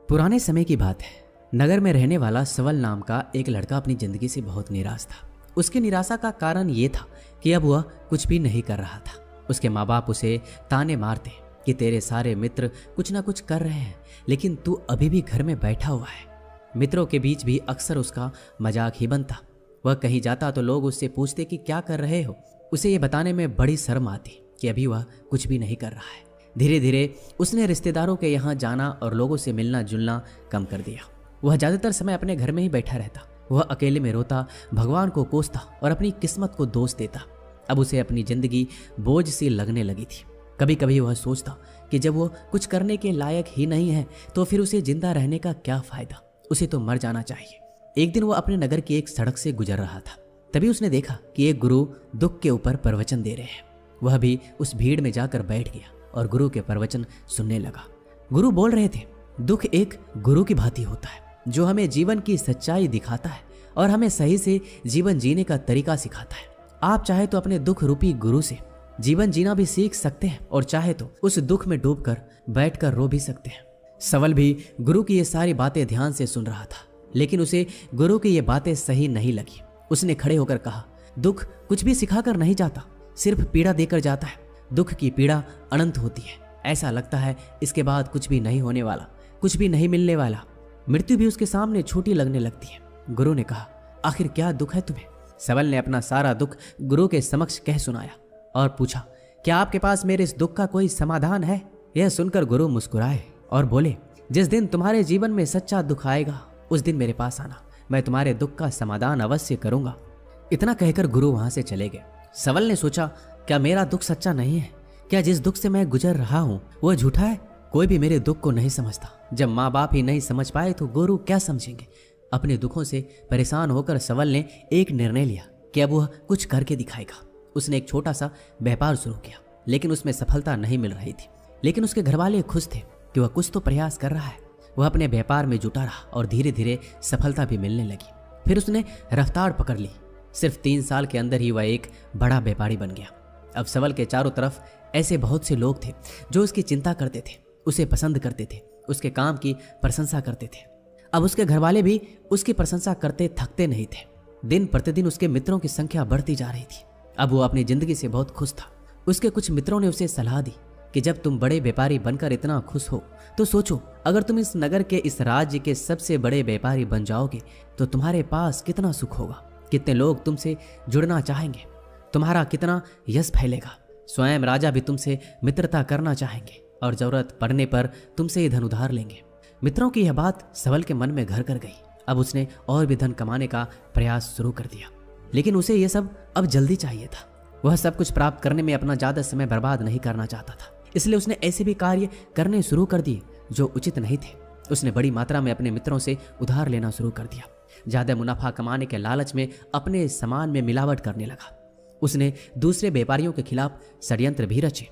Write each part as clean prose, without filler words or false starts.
पुराने समय की बात है। नगर में रहने वाला सवल नाम का एक लड़का अपनी जिंदगी से बहुत निराश था। उसकी निराशा का कारण ये था कि अब वह कुछ भी नहीं कर रहा था। उसके माँ बाप उसे ताने मारते कि तेरे सारे मित्र कुछ ना कुछ कर रहे हैं, लेकिन तू अभी भी घर में बैठा हुआ है। मित्रों के बीच भी अक्सर उसका मजाक ही बनता। वह कहीं जाता तो लोग उससे पूछते कि क्या कर रहे हो। उसे ये बताने में बड़ी शर्म आती कि अभी वह कुछ भी नहीं कर रहा है। धीरे धीरे उसने रिश्तेदारों के यहाँ जाना और लोगों से मिलना जुलना कम कर दिया। वह ज़्यादातर समय अपने घर में ही बैठा रहता। वह अकेले में रोता, भगवान को कोसता और अपनी किस्मत को दोष देता। अब उसे अपनी जिंदगी बोझ सी लगने लगी थी। कभी कभी वह सोचता कि जब वो कुछ करने के लायक ही नहीं है तो फिर उसे जिंदा रहने का क्या फायदा, उसे तो मर जाना चाहिए। एक दिन वो अपने नगर की एक सड़क से गुजर रहा था। तभी उसने देखा कि एक गुरु दुख के ऊपर प्रवचन दे रहे हैं। वह भी उस भीड़ में जाकर बैठ गया और गुरु के प्रवचन सुनने लगा। गुरु बोल रहे थे, दुख एक गुरु की भांति होता है जो हमें जीवन की सच्चाई दिखाता है और हमें सही से जीवन जीने का तरीका सिखाता है। आप चाहे तो अपने दुख रूपी गुरु से जीवन जीना भी सीख सकते हैं और चाहे तो उस दुख में डूबकर बैठकर रो भी सकते हैं। सवल भी गुरु की ये सारी बातें ध्यान से सुन रहा था, लेकिन उसे गुरु की ये बातें सही नहीं लगी। उसने खड़े होकर कहा, दुख कुछ भी सिखाकर नहीं जाता, सिर्फ पीड़ा देकर जाता है। दुख की पीड़ा अनंत होती है। ऐसा लगता है इसके बाद कुछ भी नहीं होने वाला, कुछ भी नहीं मिलने वाला। मृत्यु भी उसके सामने छोटी लगने लगती है। गुरु ने कहा, आखिर क्या दुख है तुम्हें? सवल ने अपना सारा दुख गुरु के समक्ष कह सुनाया और पूछा, क्या आपके पास मेरे इस दुख का कोई समाधान है? यह सुनकर गुरु मुस्कुराए और बोले, जिस दिन तुम्हारे जीवन में सच्चा दुख आएगा उस दिन मेरे पास आना, मैं तुम्हारे दुख का समाधान अवश्य करूंगा। इतना कहकर गुरु वहां से चले गए। सवल ने सोचा, क्या मेरा दुख सच्चा नहीं है? क्या जिस दुख से मैं गुजर रहा हूँ वह झूठा है? कोई भी मेरे दुख को नहीं समझता। जब माँ बाप ही नहीं समझ पाए तो गुरु क्या समझेंगे? अपने दुखों से परेशान होकर सवल ने एक निर्णय लिया कि अब वह कुछ करके दिखाएगा। उसने एक छोटा सा व्यापार शुरू किया, लेकिन उसमें सफलता नहीं मिल रही थी। लेकिन उसके घरवाले खुश थे कि वह कुछ तो प्रयास कर रहा है। वह अपने व्यापार में जुटा रहा और धीरे धीरे सफलता भी मिलने लगी। फिर उसने रफ्तार पकड़ ली। सिर्फ 3 साल के अंदर ही वह एक बड़ा व्यापारी बन गया। अब सवल के चारों तरफ ऐसे बहुत से लोग थे जो उसकी चिंता करते थे, उसे पसंद करते थे, उसके काम की प्रशंसा करते थे। अब उसके घरवाले भी उसकी प्रशंसा करते थकते नहीं थे। दिन प्रतिदिन उसके मित्रों की संख्या बढ़ती जा रही थी। अब वो अपनी जिंदगी से बहुत खुश था। उसके कुछ मित्रों ने उसे सलाह दी कि जब तुम बड़े व्यापारी बनकर इतना खुश हो तो सोचो, अगर तुम इस नगर के, इस राज्य के सबसे बड़े व्यापारी बन जाओगे तो तुम्हारे पास कितना सुख होगा, कितने लोग तुमसे जुड़ना चाहेंगे, तुम्हारा कितना यश फैलेगा। स्वयं राजा भी तुमसे मित्रता करना चाहेंगे और जरूरत पड़ने पर तुमसे ही धन उधार लेंगे। मित्रों की यह बात सवल के मन में घर कर गई। अब उसने और भी धन कमाने का प्रयास शुरू कर दिया, लेकिन उसे यह सब अब जल्दी चाहिए था। वह सब कुछ प्राप्त करने में अपना ज्यादा समय बर्बाद नहीं करना चाहता था, इसलिए उसने ऐसे भी कार्य करने शुरू कर दिए जो उचित नहीं थे। उसने बड़ी मात्रा में अपने मित्रों से उधार लेना शुरू कर दिया। ज्यादा मुनाफा कमाने के लालच में अपने सामान में मिलावट करने लगा। उसने दूसरे व्यापारियों के खिलाफ षड्यंत्र भी रचे।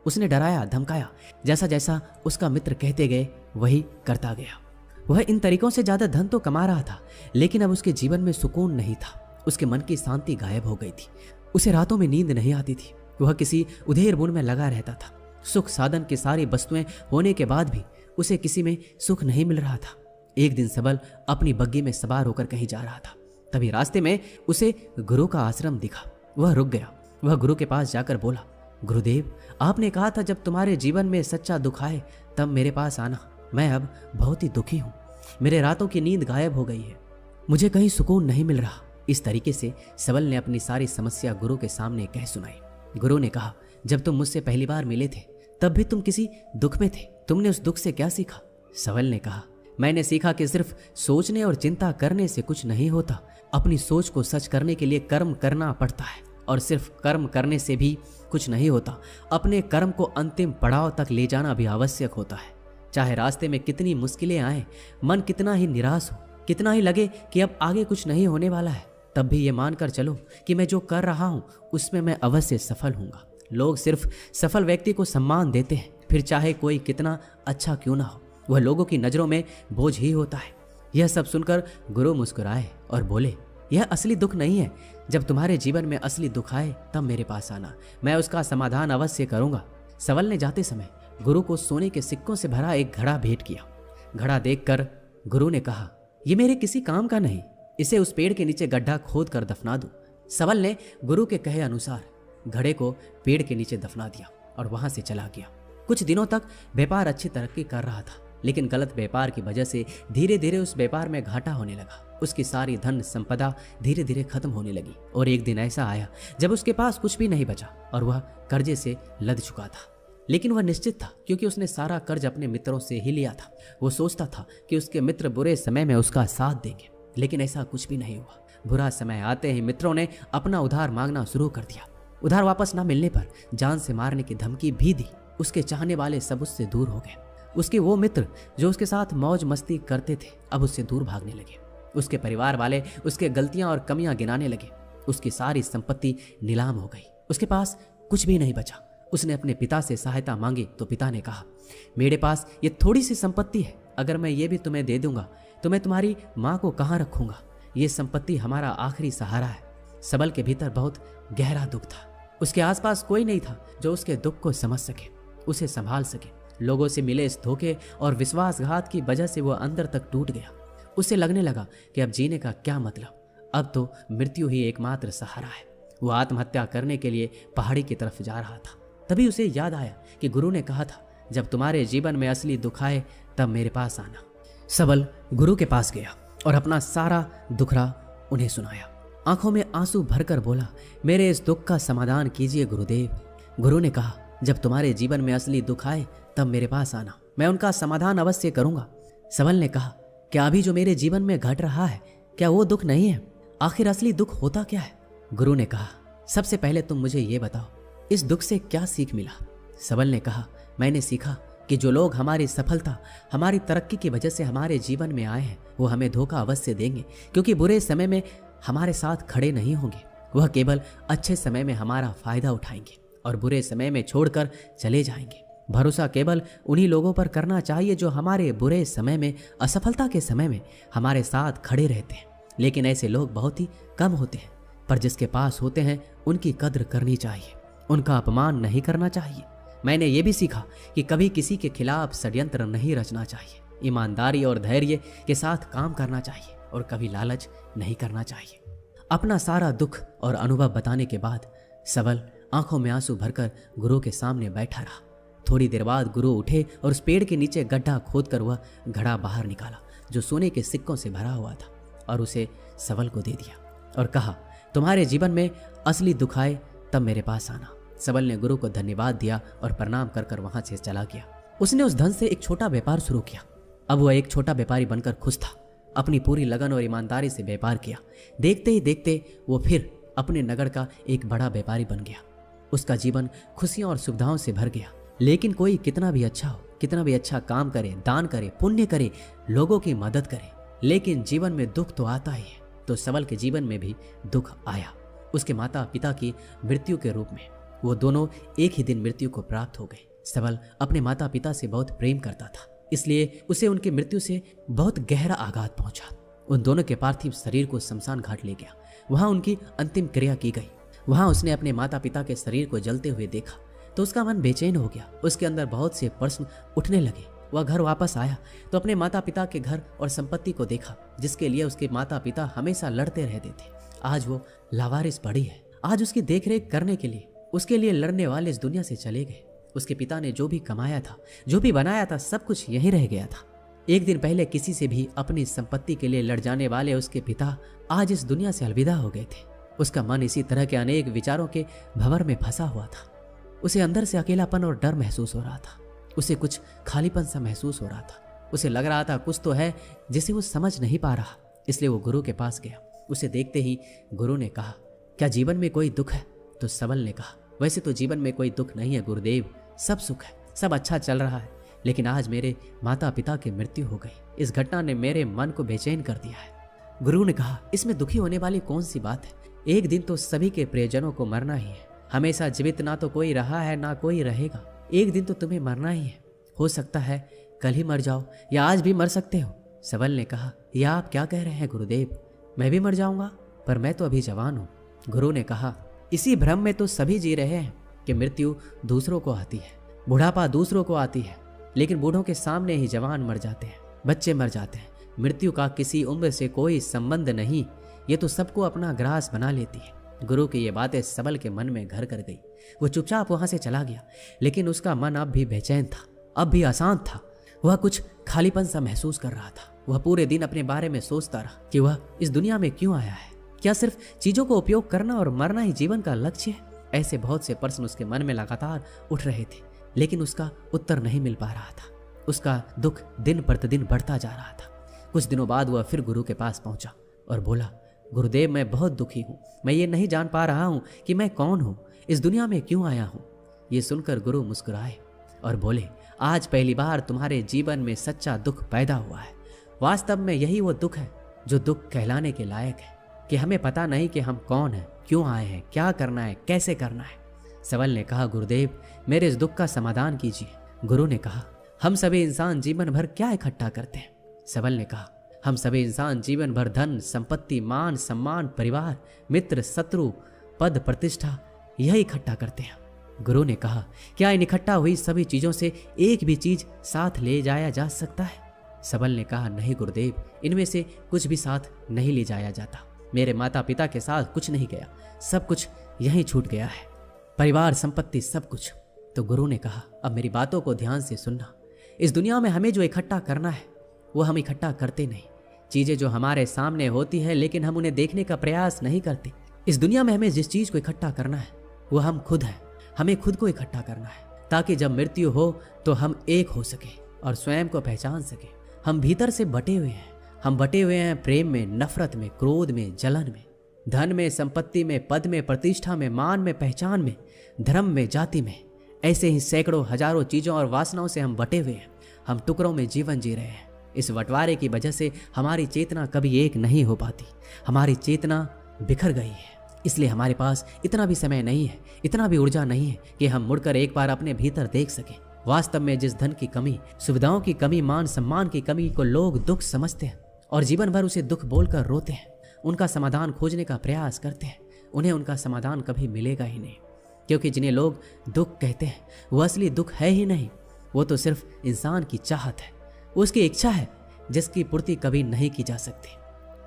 उसने डराया, धमकाया। जैसा जैसा उसका मित्र कहते गए वही करता गया। वह इन तरीकों से ज्यादा धन तो कमा रहा था, लेकिन अब उसके जीवन में सुकून नहीं था। उसके मन की शांति गायब हो गई थी। उसे रातों में नींद नहीं आती थी। वह किसी उधेड़ बुन में लगा रहता था। सुख साधन की सारी वस्तुएं होने के बाद भी उसे किसी में सुख नहीं मिल रहा था। एक दिन सबल अपनी बग्गी में सवार होकर कहीं जा रहा था। तभी रास्ते में उसे गुरु का आश्रम दिखा। वह रुक गया। वह गुरु के पास जाकर बोला, गुरुदेव, आपने कहा था जब तुम्हारे जीवन में सच्चा दुख आए तब मेरे पास आना। मैं अब बहुत ही दुखी हूँ। मेरे रातों की नींद गायब हो गई है। मुझे कहीं सुकून नहीं मिल रहा। इस तरीके से सबल ने अपनी सारी समस्या गुरु के सामने कह सुनाई। गुरु ने कहा, जब तुम मुझसे पहली बार मिले थे तब भी तुम किसी दुख में थे। तुमने उस दुख से क्या सीखा? सबल ने कहा, मैंने सीखा कि सिर्फ सोचने और चिंता करने से कुछ नहीं होता। अपनी सोच को सच करने के लिए कर्म करना पड़ता है, और सिर्फ कर्म करने से भी कुछ नहीं होता। अपने कर्म को अंतिम पड़ाव तक ले जाना भी आवश्यक होता है। चाहे रास्ते में कितनी मुश्किलें आए, मन कितना ही निराश हो, कितना ही लगे कि अब आगे कुछ नहीं होने वाला है, तब भी ये मानकर चलो कि मैं जो कर रहा हूँ उसमें मैं अवश्य सफल हूँगा। लोग सिर्फ सफल व्यक्ति को सम्मान देते हैं, फिर चाहे कोई कितना अच्छा क्यों ना हो, वह लोगों की नज़रों में बोझ ही होता है। यह सब सुनकर गुरु मुस्कुराए और बोले, यह असली दुख नहीं है। जब तुम्हारे जीवन में असली दुख आए तब मेरे पास आना, मैं उसका समाधान अवश्य करूंगा। सवल ने जाते समय गुरु को सोने के सिक्कों से भरा एक घड़ा भेंट किया। घड़ा देखकर गुरु ने कहा, ये मेरे किसी काम का नहीं, इसे उस पेड़ के नीचे गड्ढा खोद कर दफना दो। सबल ने गुरु के कहे अनुसार घड़े को पेड़ के नीचे दफना दिया और वहां से चला गया। कुछ दिनों तक व्यापार अच्छी तरक्की कर रहा था, लेकिन गलत व्यापार की वजह से धीरे धीरे उस व्यापार में घाटा होने लगा। उसकी सारी धन संपदा धीरे धीरे खत्म होने लगी और एक दिन ऐसा आया जब उसके पास कुछ भी नहीं बचा और वह कर्जे से लद चुका था। लेकिन वह निश्चित था, क्योंकि उसने सारा कर्ज अपने मित्रों से ही लिया था। वो सोचता था कि उसके मित्र बुरे समय में उसका साथ देंगे, लेकिन ऐसा कुछ भी नहीं हुआ। बुरा समय आते ही मित्रों ने अपना उधार मांगना शुरू कर दिया। उधार वापस न मिलने पर जान से मारने की धमकी भी दी। उसके चाहने वाले सब उससे दूर हो गए। उसके वो मित्र जो उसके साथ मौज मस्ती करते थे अब उससे दूर भागने लगे। उसके परिवार वाले उसके गलतियां और कमियां गिनाने लगे। उसकी सारी संपत्ति नीलाम हो गई। उसके पास कुछ भी नहीं बचा। उसने अपने पिता से सहायता मांगी तो पिता ने कहा, मेरे पास ये थोड़ी सी संपत्ति है, अगर मैं ये भी तुम्हें दे दूंगा तो मैं तुम्हारी माँ को कहाँ रखूंगा। ये संपत्ति हमारा आखिरी सहारा है। सबल के भीतर बहुत गहरा दुख था। उसके आसपास कोई नहीं था जो उसके दुख को समझ सके, उसे संभाल सके। लोगों से मिले इस धोखे और विश्वासघात की वजह से वह अंदर तक टूट गया। उसे लगने लगा कि अब जीने का क्या मतलब, अब तो मृत्यु ही एकमात्र सहारा है। वह आत्महत्या करने के लिए पहाड़ी की तरफ जा रहा था। तभी उसे याद आया कि गुरु ने कहा था, जब तुम्हारे जीवन में असली दुख आए तब मेरे पास आना। सबल गुरु के पास गया और अपना सारा दुखड़ा उन्हें सुनाया। आंखों में आंसू भरकर बोला, मेरे इस दुख का समाधान कीजिए गुरुदेव। गुरु ने कहा, जब तुम्हारे जीवन में असली दुख आए तब मेरे पास आना, मैं उनका समाधान अवश्य करूंगा। सबल ने कहा, क्या अभी जो मेरे जीवन में घट रहा है क्या वो दुख नहीं है? आखिर असली दुख होता क्या है? गुरु ने कहा, सबसे पहले तुम मुझे ये बताओ, इस दुख से क्या सीख मिला? सबल ने कहा, मैंने सीखा कि जो लोग हमारी सफलता, हमारी तरक्की की वजह से हमारे जीवन में आए हैं वो हमें धोखा अवश्य देंगे, क्योंकि बुरे समय में हमारे साथ खड़े नहीं होंगे। वह केवल अच्छे समय में हमारा फायदा उठाएंगे और बुरे समय में छोड़कर चले जाएंगे। भरोसा केवल उन्हीं लोगों पर करना चाहिए जो हमारे बुरे समय में, असफलता के समय में हमारे साथ खड़े रहते हैं। लेकिन ऐसे लोग बहुत ही कम होते हैं, पर जिसके पास होते हैं उनकी कद्र करनी चाहिए, उनका अपमान नहीं करना चाहिए। मैंने ये भी सीखा कि कभी किसी के खिलाफ षड्यंत्र नहीं रचना चाहिए, ईमानदारी और धैर्य के साथ काम करना चाहिए और कभी लालच नहीं करना चाहिए। अपना सारा दुख और अनुभव बताने के बाद सबल आंखों में आंसू भरकर गुरु के सामने बैठा रहा। थोड़ी देर बाद गुरु उठे और उस पेड़ के नीचे गड्ढा खोदकर वह घड़ा बाहर निकाला जो सोने के सिक्कों से भरा हुआ था और उसे सबल को दे दिया और कहा, तुम्हारे जीवन में असली दुख आए तब मेरे पास आना। सबल ने गुरु को धन्यवाद दिया और प्रणाम कर कर वहां से चला गया। उसने उस धन से एक छोटा व्यापार शुरू किया। अब वह एक छोटा व्यापारी बनकर खुश था। अपनी पूरी लगन और ईमानदारी से व्यापार किया। देखते ही देखते वो फिर अपने नगर का एक बड़ा व्यापारी बन गया। उसका जीवन खुशियों और सुविधाओं से भर गया। लेकिन कोई कितना भी अच्छा हो, कितना भी अच्छा काम करे, दान करे, पुण्य करे, लोगों की मदद करे, लेकिन जीवन में दुख तो आता ही है। तो सबल के जीवन में भी दुख आया। उसके माता पिता की मृत्यु के रूप में। वो दोनों एक ही दिन मृत्यु को प्राप्त हो गए। सबल अपने माता पिता से बहुत प्रेम करता था, इसलिए उसे उनकी मृत्यु से बहुत गहरा आघात पहुंचा। उन दोनों के पार्थिव शरीर को शमशान घाट ले गया। वहां उनकी अंतिम क्रिया की गई। वहां उसने अपने माता पिता के शरीर को जलते हुए देखा तो उसका मन बेचैन हो गया। उसके अंदर बहुत से प्रश्न उठने लगे। वह घर वापस आया तो अपने माता पिता के घर और संपत्ति को देखा जिसके लिए उसके माता पिता हमेशा लड़ते रहते थे। आज वो लावारिस पड़ी है। आज उसकी देखरेख करने के लिए, उसके लिए लड़ने वाले इस दुनिया से चले गए। उसके पिता ने जो भी कमाया था, जो भी बनाया था, सब कुछ यहीं रह गया था। एक दिन पहले किसी से भी अपनी संपत्ति के लिए लड़ जाने वाले उसके पिता आज इस दुनिया से अलविदा हो गए थे। उसका मन इसी तरह के अनेक विचारों के भंवर में फंसा हुआ था। उसे अंदर से अकेलापन और डर महसूस हो रहा था। उसे कुछ खालीपन सा महसूस हो रहा था। उसे लग रहा था कुछ तो है जिसे वो समझ नहीं पा रहा। इसलिए वो गुरु के पास गया। उसे देखते ही गुरु ने कहा, क्या जीवन में कोई दुख है? तो सबल ने कहा, वैसे तो जीवन में कोई दुख नहीं है गुरुदेव, सब सुख है, सब अच्छा चल रहा है। लेकिन आज मेरे माता पिता की मृत्यु हो गई। इस घटना ने मेरे मन को बेचैन कर दिया है। गुरु ने कहा, इसमें दुखी होने वाली कौन सी बात है? एक दिन तो सभी के प्रियजनों को मरना ही है। हमेशा जीवित ना तो कोई रहा है ना कोई रहेगा। एक दिन तो तुम्हें मरना ही है। हो सकता है कल ही मर जाओ या आज भी मर सकते हो। सबल ने कहा, यह आप क्या कह रहे हैं गुरुदेव? मैं भी मर जाऊंगा, पर मैं तो अभी जवान हूँ। गुरु ने कहा, इसी भ्रम में तो सभी जी रहे हैं कि मृत्यु दूसरों को आती है, बुढ़ापा दूसरों को आती है, लेकिन बूढ़ों के सामने ही जवान मर जाते हैं। बच्चे मर जाते हैं, मृत्यु का किसी उम्र से कोई संबंध नहीं, ये तो सबको अपना ग्रास बना लेती है। गुरु की ये बातें सबल के मन में घर कर गई। वो चुपचाप वहां से चला गया, लेकिन उसका मन अब भी बेचैन था, अब भी अशांत था। वह कुछ खालीपन सा महसूस कर रहा था। वह पूरे दिन अपने बारे में सोचता रहा कि वह इस दुनिया में क्यों आया है। क्या सिर्फ चीजों को उपयोग करना और मरना ही जीवन का लक्ष्य है? ऐसे बहुत से प्रश्न उसके मन में लगातार उठ रहे थे, लेकिन उसका उत्तर नहीं मिल पा रहा था। उसका दुख दिन प्रतिदिन बढ़ता जा रहा था। कुछ दिनों बाद वह फिर गुरु के पास पहुंचा और बोला, गुरुदेव, मैं बहुत दुखी हूँ। मैं ये नहीं जान पा रहा हूँ कि मैं कौन हूँ, इस दुनिया में क्यों आया हूँ। ये सुनकर गुरु मुस्कुराए और बोले, आज पहली बार तुम्हारे जीवन में सच्चा दुख पैदा हुआ है। वास्तव में यही वो दुख है जो दुख कहलाने के लायक है, कि हमें पता नहीं कि हम कौन हैं, क्यों आए हैं, क्या करना है, कैसे करना है। सबल ने कहा, गुरुदेव, मेरे इस दुख का समाधान कीजिए। गुरु ने कहा, हम सभी इंसान जीवन भर क्या इकट्ठा करते हैं? सबल ने कहा, हम सभी इंसान जीवन भर धन, संपत्ति, मान, सम्मान, परिवार, मित्र, शत्रु, पद, प्रतिष्ठा, यही इकट्ठा करते हैं। गुरु ने कहा, क्या इन इकट्ठा हुई सभी चीजों से एक भी चीज साथ ले जाया जा सकता है? सबल ने कहा, नहीं गुरुदेव, इनमें से कुछ भी साथ नहीं ले जाया जाता। मेरे माता पिता के साथ कुछ नहीं गया, सब कुछ यहीं छूट गया है, परिवार, संपत्ति, सब कुछ। तो गुरु ने कहा, अब मेरी बातों को ध्यान से सुनना। इस दुनिया में हमें जो इकट्ठा करना है वो हम इकट्ठा करते नहीं। चीजें जो हमारे सामने होती है लेकिन हम उन्हें देखने का प्रयास नहीं करते। इस दुनिया में हमें जिस चीज को इकट्ठा करना है वो हम खुद हैं। हमें खुद को इकट्ठा करना है ताकि जब मृत्यु हो तो हम एक हो सके और स्वयं को पहचान सके। हम भीतर से बटे हुए हैं। हम बटे हुए हैं प्रेम में, नफरत में, क्रोध में, जलन में, धन में, संपत्ति में, पद में, प्रतिष्ठा में, मान में, पहचान में, धर्म में, जाति में। ऐसे ही सैकड़ों हजारों चीजों और वासनाओं से हम बटे हुए हैं। हम टुकड़ों में जीवन जी रहे हैं। इस बंटवारे की वजह से हमारी चेतना कभी एक नहीं हो पाती। हमारी चेतना बिखर गई है। इसलिए हमारे पास इतना भी समय नहीं है, इतना भी ऊर्जा नहीं है कि हम मुड़कर एक बार अपने भीतर देख सकें। वास्तव में जिस धन की कमी, सुविधाओं की कमी, मान सम्मान की कमी को लोग दुख समझते हैं और जीवन भर उसे दुख बोलकर रोते हैं, उनका समाधान खोजने का प्रयास करते हैं, उन्हें उनका समाधान कभी मिलेगा ही नहीं। क्योंकि जिन्हें लोग दुख कहते हैं वो असली दुख है ही नहीं। वो तो सिर्फ इंसान की चाहत है, उसकी इच्छा है जिसकी पूर्ति कभी नहीं की जा सकती।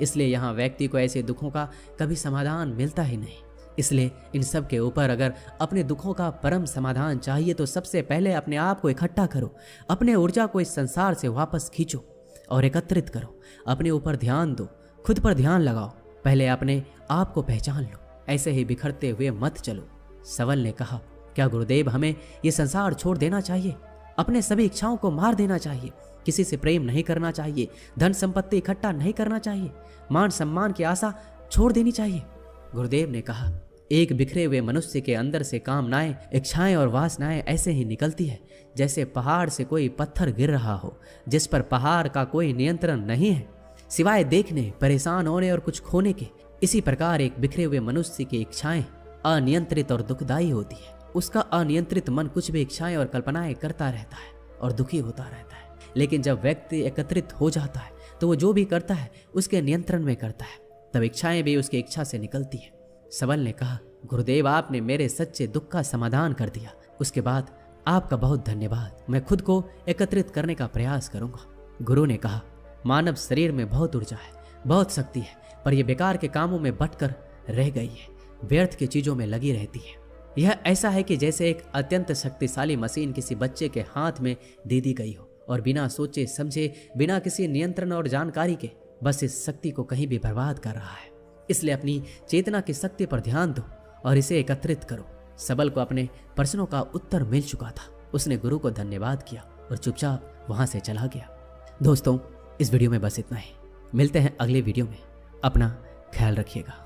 इसलिए यहाँ व्यक्ति को ऐसे दुखों का कभी समाधान मिलता ही नहीं। इसलिए इन सब के ऊपर अगर अपने दुखों का परम समाधान चाहिए तो सबसे पहले अपने आप को इकट्ठा करो। अपने ऊर्जा को इस संसार से वापस खींचो और एकत्रित करो। अपने ऊपर ध्यान दो, खुद पर ध्यान लगाओ। पहले अपने आप को पहचान लो, ऐसे ही बिखरते हुए मत चलो। सबल ने कहा, क्या गुरुदेव, हमें ये संसार छोड़ देना चाहिए? अपने सभी इच्छाओं को मार देना चाहिए? किसी से प्रेम नहीं करना चाहिए? धन संपत्ति इकट्ठा नहीं करना चाहिए? मान सम्मान की आशा छोड़ देनी चाहिए? गुरुदेव ने कहा, एक बिखरे हुए मनुष्य के अंदर से कामनाएं, इच्छाएं और वासनाएं ऐसे ही निकलती है जैसे पहाड़ से कोई पत्थर गिर रहा हो, जिस पर पहाड़ का कोई नियंत्रण नहीं है सिवाय देखने, परेशान होने और कुछ खोने के। इसी प्रकार एक बिखरे हुए मनुष्य की इच्छाएं अनियंत्रित और दुखदायी होती है। उसका अनियंत्रित मन कुछ भी इच्छाएं और कल्पनाएं करता रहता है और दुखी होता रहता है। लेकिन जब व्यक्ति एकत्रित हो जाता है तो वो जो भी करता है उसके नियंत्रण में करता है, तब इच्छाएं भी उसकी इच्छा से निकलती है। सबल ने कहा, गुरुदेव, आपने मेरे सच्चे दुख का समाधान कर दिया। उसके बाद आपका बहुत धन्यवाद। मैं खुद को एकत्रित करने का प्रयास करूंगा। गुरु ने कहा, मानव शरीर में बहुत ऊर्जा है, बहुत शक्ति है, पर यह बेकार के कामों में बटकर रह गई है, व्यर्थ की चीजों में लगी रहती है। यह ऐसा है कि जैसे एक अत्यंत शक्तिशाली मशीन किसी बच्चे के हाथ में दे दी गई हो और बिना सोचे समझे, बिना किसी नियंत्रण और जानकारी के बस इस शक्ति को कहीं भी बर्बाद कर रहा है। इसलिए अपनी चेतना की शक्ति पर ध्यान दो और इसे एकत्रित करो। सबल को अपने प्रश्नों का उत्तर मिल चुका था। उसने गुरु को धन्यवाद किया और चुपचाप वहां से चला गया। दोस्तों, इस वीडियो में बस इतना ही। मिलते हैं अगले वीडियो में। अपना ख्याल रखिएगा।